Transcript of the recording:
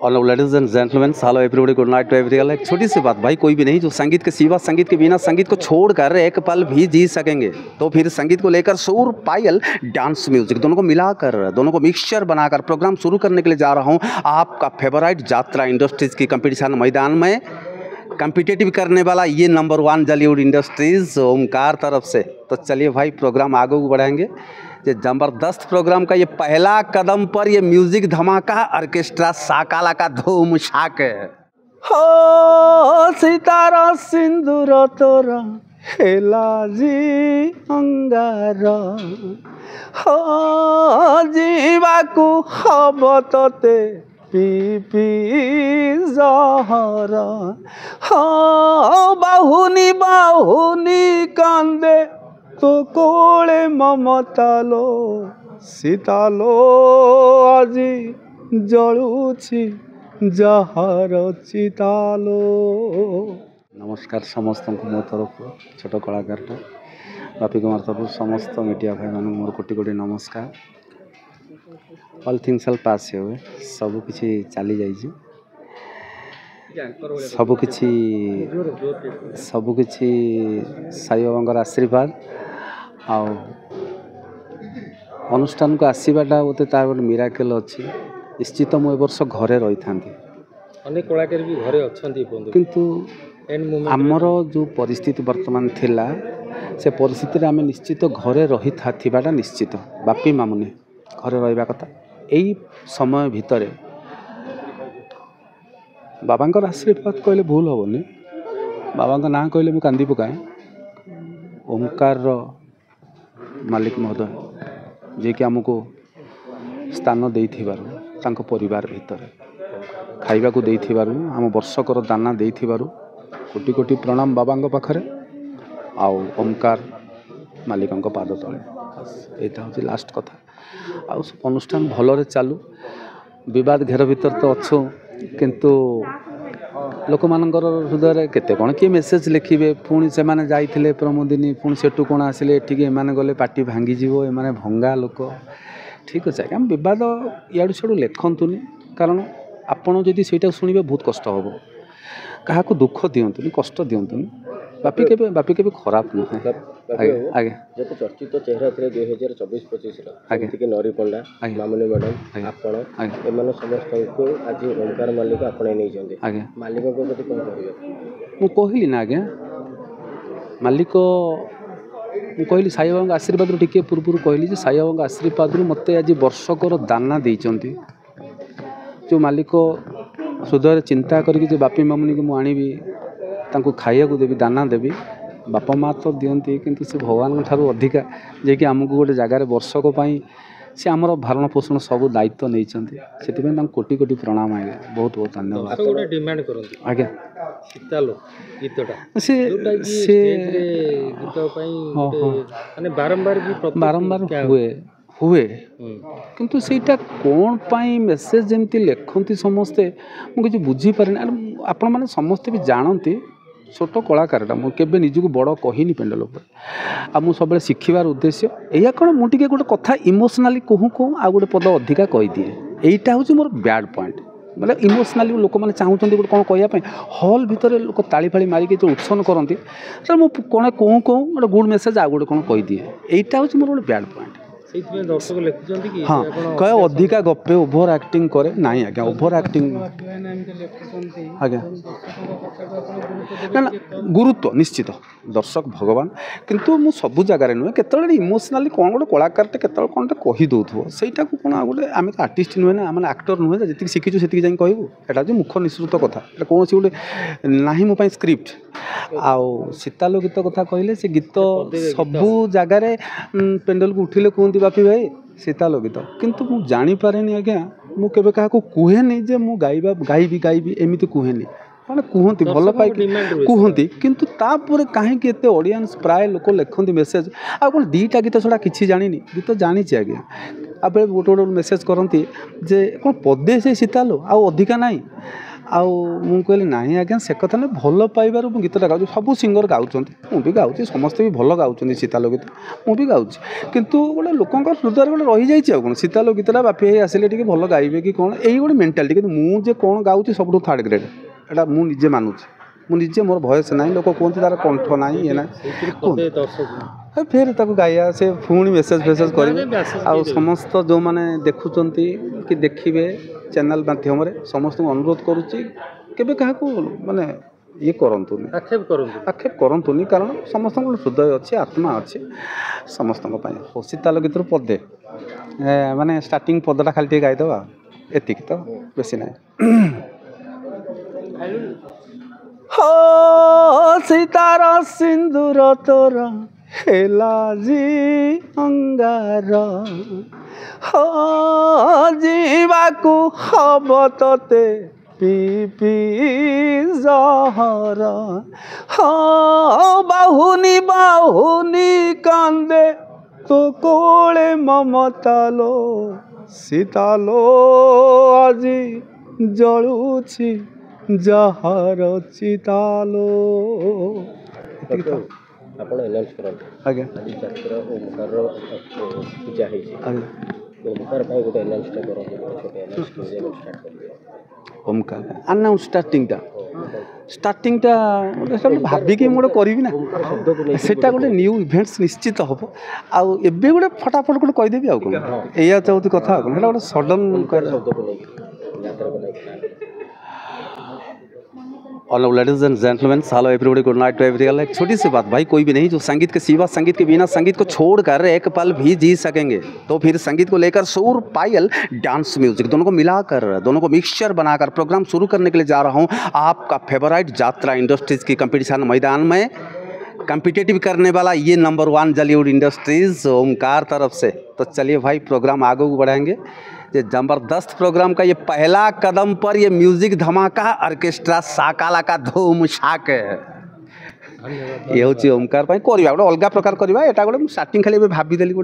और ladies and gentleman, hello everybody, good night to everyone. एक छोटी सी बात, भाई कोई भी नहीं जो संगीत के सिवा, संगीत के बिना, संगीत को छोड़कर एक पल भी जी सकेंगे, तो फिर संगीत को लेकर सुर, पायल, डांस, म्यूजिक दोनों को मिलाकर, दोनों को मिक्सचर बनाकर प्रोग्राम शुरू करने के लिए जा रहा हूँ आपका फेवराइट यात्रा इंडस्ट्रीज की कंपटीशन मैदान में कम्पिटेटिव करने वाला ये नंबर 1 जॉलीवुड इंडस्ट्रीज ओमकार तरफ से। तो चलिए भाई प्रोग्राम आगे बढ़ाएंगे। ये ज़बरदस्त प्रोग्राम का ये पहला कदम पर ये म्यूजिक धमाका ऑर्केस्ट्रा साकाला का धूम शाक है। हो सितारा सिंदूर तोरा हेला जी अंगारा, हो जीवा को हब तोते पी पी जहरा, हो बाहुनी बाहुनी कांदे तो कोले ममतालो सीतालो आजी जलुछि जहार चितालो। नमस्कार समस्त मो तरफ छोट कलाकार बापी कुमार तरफ समस्त मीडिया भाई मान मोर कोटि कोटि नमस्कार। ऑल थिंग्स आल पास हुए, सबकि चली जाइए, सबकि साई बाबा आशीर्वाद आउ अनुष्ठान को आसवाटा गोटे तार गोटे मिराकल अच्छी। निश्चित मु वर्ष घरे रही था, अनेक कलाकार भी घरे अच्छी, किंतु आमर जो परिस्थिति वर्तमान थिला से परिस्थिति आम निश्चित घरे रही था निश्चित बापी मामुनी घरे रहा कथा। यही समय भितर बाबांकर आशीर्वाद कहले भूल हेनी, बाबा ना कहले मुझे कांदी पकाए। ओमकार मालिक महोदय जे कि आमको स्थान दे परिवार भितर खाइबा को दे आम वर्षकर दाना दे कोटि कोटि प्रणाम बाबा पाखरे आउ ओमकार मालिक पाद तले। यहाँ हूँ लास्ट कथा। आउ अनुष्ठान भलरे चालू, विवाद घेर भीतर तो अच्छु, किंतु लोक मानकर हृदय केते कौन किए मेसेज लिखिबे, पुणी से माने जाइथिले प्रमोदिनी, पुणी सेठू कौन आसिले एठिके एमाने गले पार्टी भांगी जीवो, एमाने भंगा लोक। ठीक अच्छे आम विवाद इाड़ू सियाड़ू लेखंतुनी, कारण आपण जदि सेटा शुणिबे बहुत कष्ट हम। क्या दुख दिंतुनि, कष्ट दिंतुनि। बापी के खराब नुहे। आगे जब चर्चित चेहरा थे 2024-25 के नरी पंडा, मामुनी मैडम, आपण एमान समस्त को आज ओमकार मालिक आपणे नै जंदे। आगे मालिक को प्रति कोन कहबे? मु कहली ना आगे मालिक मु कहली साई बाबा आशीर्वाद टिके पूर्व कहली जे साई बाबा आशीर्वाद मते आज वर्षकर दाना देइचंती। जो मालिक हृदय चिंता करके बापी मामुनी को मुझे तांको खाइया को देवी, दाना देवी। बापा माँ तो दियंती, किंतु से भगवान ठारू अधिका जे कि आमको गोटे जगार वर्षक से आमर भरण पोषण सब दायित्व नहीं, कोटि कोटि प्रणाम आज्ञा, बहुत बहुत धन्यवाद। गोटे डिमांड करंती आज्ञा सीतालो गीतटा से गीत माने बारंबार हुए किंतु सेटा कौन पाई मेसेज जमती लिखती समस्ते मुझे बुझी पारे। आपण मैंने समस्ते भी जानती छोट कलाकार मुझे निजक बड़ कहनी पेंडल आ मु सब शिखिबार उद्देश्य या कौन मुझे गोटे कथा इमोशनाली कहूँ कहूँ आ गोटे पद अधिका कहीदिए। यहीटा हूँ मोर बैड पॉइंट, मतलब इमोशनाली लोक मैंने चाहते गोटे कौन कहवाई हल भितर लोक ताली फाड़ी मारिक जो उत्सन करती मुझे कौन कहूँ कहूँ गोटे गुड मेसेज आ गोटे कौन कहीदिए। यहीटा हूँ मोर गोटे बैड पॉइंट। दर्शक लिखुंट कि हाँ कह अधिका गपे ओभर एक्टिंग करे ना आज्ञा, ओभर एक्टिंग आज्ञा ना गुरुत्व निश्चित दर्शक भगवान, किंतु मु सबु जगार नुहे केतल इमोशनाली कौन गोटे कलाकार केतल कौन कही दौथो सहीटा को कौन गोटे आम तो आर्टिस्ट नुहे ना, आम एक्टर नुहे जी शिखीचु से जाए कहूँ। एटा जो मुख्य निश्रुत कथा कौन गोटे ना मो स्क्रिप्ट आउ सीतालो गीत कथा कहले से गीत सबू जगार पेंडल को उठिले कहते बापी भाई सीतालो गीत, किंतु मु जानी पारेनी आज्ञा मु केबे काहाको कुहेनी जे मु गाइबी एमिति कुहेनी, माने कुहंती भल पाई कुहंती, किंतु तापर कहीं एते ऑडियंस प्राय लोक लिखती मेसेज आ कौन दीटा गीत छड़ा किछि जानिनी, गीत जानी आज्ञा आ गोटे गोटे मेसेज करती जे कौन पदे से सीतालो आ अधिका नाई कहली ना आज्ञा से कथा ना भल पाइबार मु गीतटा गाँव सब सिंगर गाँव भी गाँव समस्ते भी भल गाँव सीतालो गीत मुझे गाँच कितु गोटे लोक हृदय गोटे रही जाइए कौन सीतालो गीतटा बापी आसिले टी भल गाइबे कि कौन यही गोटे मेंटालिटी कि मुझे कौन गाँव सब थर्ड ग्रेड एटा मुझे मानुची मुझे मोर भयस ना लोक कहते तार कंठ ना ये ना फिर ताको गाया से पुणी मेसेज फेसेज कर समस्त जो मैंने देखुंट कि देखिए चैनल माध्यम समस्त अनुरोध करुच्ची केबे क्या माने ये करतुनि आक्षेप करतुनि कारण समस्त हृदय अच्छे आत्मा अच्छे समस्त सीताल गीतर पदे माने स्टार्टिंग पदटा खाली गाईदबा एति तो बेसी ना हो सीतार सिंदूर तोर हेला जी अंगार हो जीवाकू हब तते पी पी जहर हो बाहुनी बाहुनी कांदे तो कोले ममतालो सीतालो आजी जलुछि जहार चितालो आपण अनाउंस करंत आज्ञा आज जात्रा ओमकार पूजा है ओमकार भाई गोटे अनाउंस करंत छोटे अनाउंस स्टार्ट कर ओमकार अनाउंस स्टार्टिंगटा गोटे भाविकी मुझे करी ना सेटा गोटे न्यू इवेंट्स निश्चित हम आउ एबे गोटे फटाफट गोटे कहीदेवी आउ कौन या चाहती कथा कौन गोटे सडन शब्द को लेकिन यात्रा को लेकिन All ladies and gentlemen, hello everybody, good night to everyone. एक छोटी सी बात भाई, कोई भी नहीं जो संगीत के सिवा, संगीत के बिना, संगीत को छोड़कर एक पल भी जी सकेंगे तो फिर संगीत को लेकर सुर पायल डांस म्यूजिक दोनों को मिलाकर, दोनों को मिक्सचर बनाकर प्रोग्राम शुरू करने के लिए जा रहा हूँ आपका फेवरेट यात्रा इंडस्ट्रीज की कंपटीशन मैदान में कम्पिटेटिव करने वाला ये नंबर 1 जॉलीवुड इंडस्ट्रीज ओमकार तरफ से। तो चलिए भाई प्रोग्राम आगे बढ़ाएंगे। ये जबरदस्त प्रोग्राम का ये पहला कदम पर ये म्यूजिक धमाका ऑर्केस्ट्रा साकाला का धूम शाक ये हूँ ओमकार करवा गोटे अलग प्रकार करवा एटा गोटे स्टार्टिंग खाली भाभी देली।